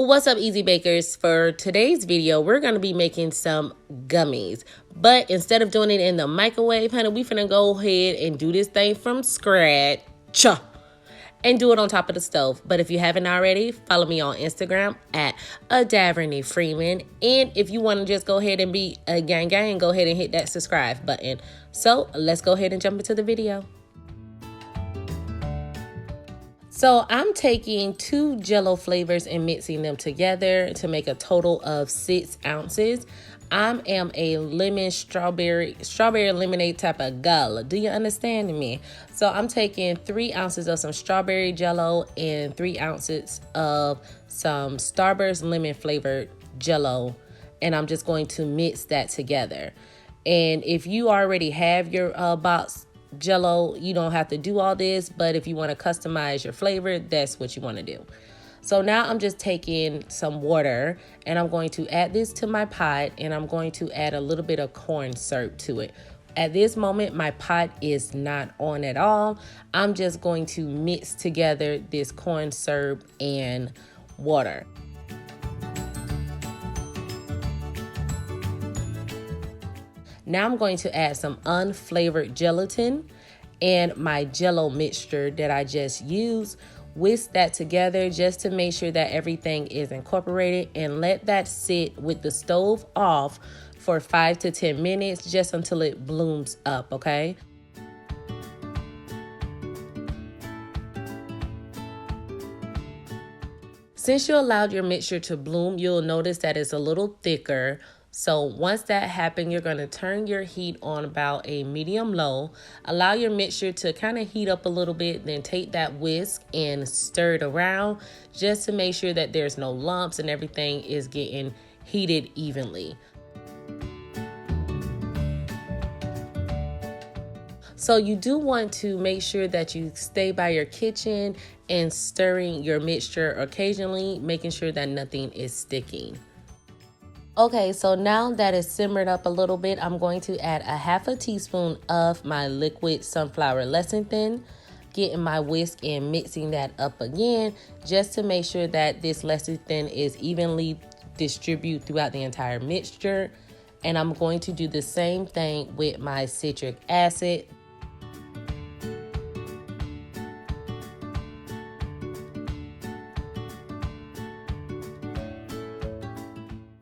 What's up, easy bakers? For today's video, we're going to be making some gummies, but instead of doing it in the microwave, honey, we finna go ahead and do this thing from scratch and do it on top of the stove. But if you haven't already, follow me on Instagram at @Freeman. And if you want to just go ahead and be a gang, go ahead and hit that subscribe button. So let's go ahead and jump into the video. So I'm taking 2 Jello flavors and mixing them together to make a total of 6 ounces. I am a lemon strawberry lemonade type of girl. Do you understand me? So I'm taking 3 ounces of some strawberry Jello and 3 ounces of some Starburst lemon flavored Jello, and I'm just going to mix that together. And if you already have your box Jello, you don't have to do all this, but if you want to customize your flavor, that's what you want to do. So now I'm just taking some water and I'm going to add this to my pot, and I'm going to add a little bit of corn syrup to it. At this moment, my pot is not on at all. I'm just going to mix together this corn syrup and water. Now I'm going to add some unflavored gelatin and my Jello mixture that I just used. Whisk that together just to make sure that everything is incorporated, and let that sit with the stove off for 5 to 10 minutes just until it blooms up, okay? Since you allowed your mixture to bloom, you'll notice that it's a little thicker. So once that happens, you're going to turn your heat on about a medium-low. Allow your mixture to kind of heat up a little bit, then take that whisk and stir it around just to make sure that there's no lumps and everything is getting heated evenly. So you do want to make sure that you stay by your kitchen and stirring your mixture occasionally, making sure that nothing is sticking. Okay, so now that it's simmered up a little bit, I'm going to add a ½ teaspoon of my liquid sunflower lecithin, getting my whisk and mixing that up again, just to make sure that this lecithin is evenly distributed throughout the entire mixture. And I'm going to do the same thing with my citric acid.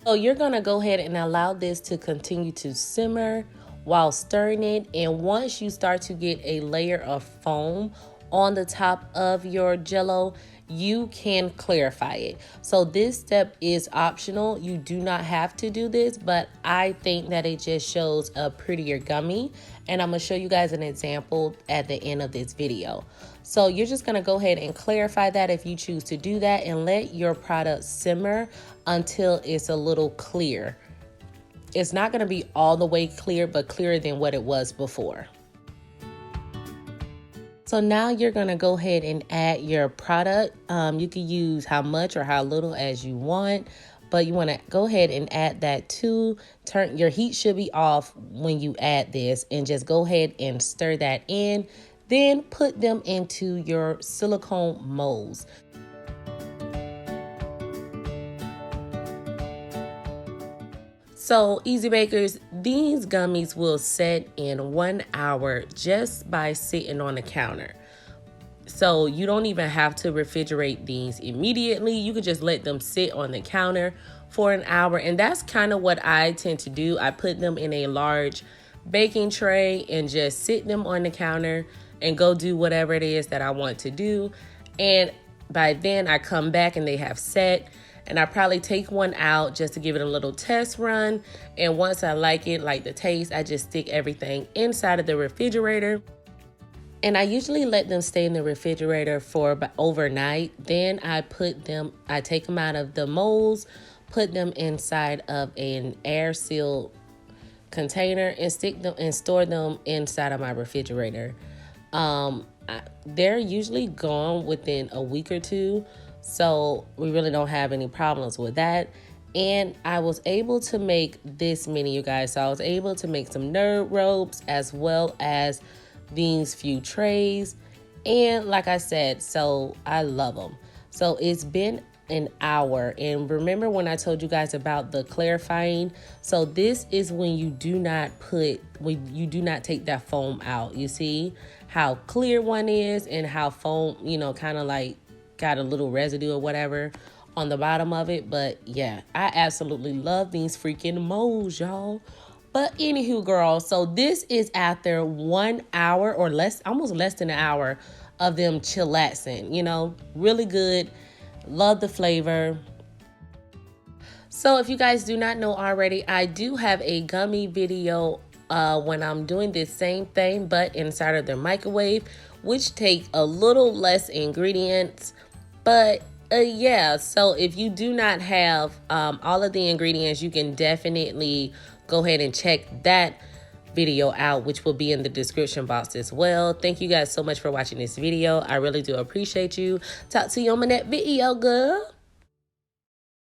So you're going to go ahead and allow this to continue to simmer while stirring it. And once you start to get a layer of foam on the top of your Jello, you can clarify it. So this step is optional. You do not have to do this, but I think that it just shows a prettier gummy. And I'm going to show you guys an example at the end of this video. So you're just going to go ahead and clarify that if you choose to do that, and let your product simmer until it's a little clear. It's not going to be all the way clear, but clearer than what it was before. So now you're going to go ahead and add your product. You can use how much or how little as you want, but you want to go ahead and add that too. Your heat should be off when you add this, and just go ahead and stir that in. Then put them into your silicone molds. So easy bakers, these gummies will set in 1 hour just by sitting on the counter. So you don't even have to refrigerate these immediately. You could just let them sit on the counter for an hour. And that's kind of what I tend to do. I put them in a large baking tray and just sit them on the counter and go do whatever it is that I want to do. And by then I come back and they have set, and I probably take one out just to give it a little test run. And once I like it, like the taste, I just stick everything inside of the refrigerator. And I usually let them stay in the refrigerator for overnight. Then I take them out of the molds, put them inside of an air-sealed container, and stick them and store them inside of my refrigerator. They're usually gone within a week or two, so we really don't have any problems with that. And I was able to make this many, you guys. So I was able to make some nerd ropes as well as these few trays. And like I said, so I love them. So it's been an hour. And remember when I told you guys about the clarifying? So this is when you do not take that foam out. You see how clear one is and how foam, kind of like got a little residue or whatever on the bottom of it. But yeah, I absolutely love these freaking molds, y'all. But anywho, girls, so this is after 1 hour or less, almost less than an hour of them chillaxing, really good. Love the flavor. So if you guys do not know already, I do have a gummy video when I'm doing this same thing, but inside of the microwave, which take a little less ingredients. But yeah, so if you do not have all of the ingredients, you can definitely go ahead and check that video out, which will be in the description box as well. Thank you guys so much for watching this video. I really do appreciate you. Talk to you on my next video, girl.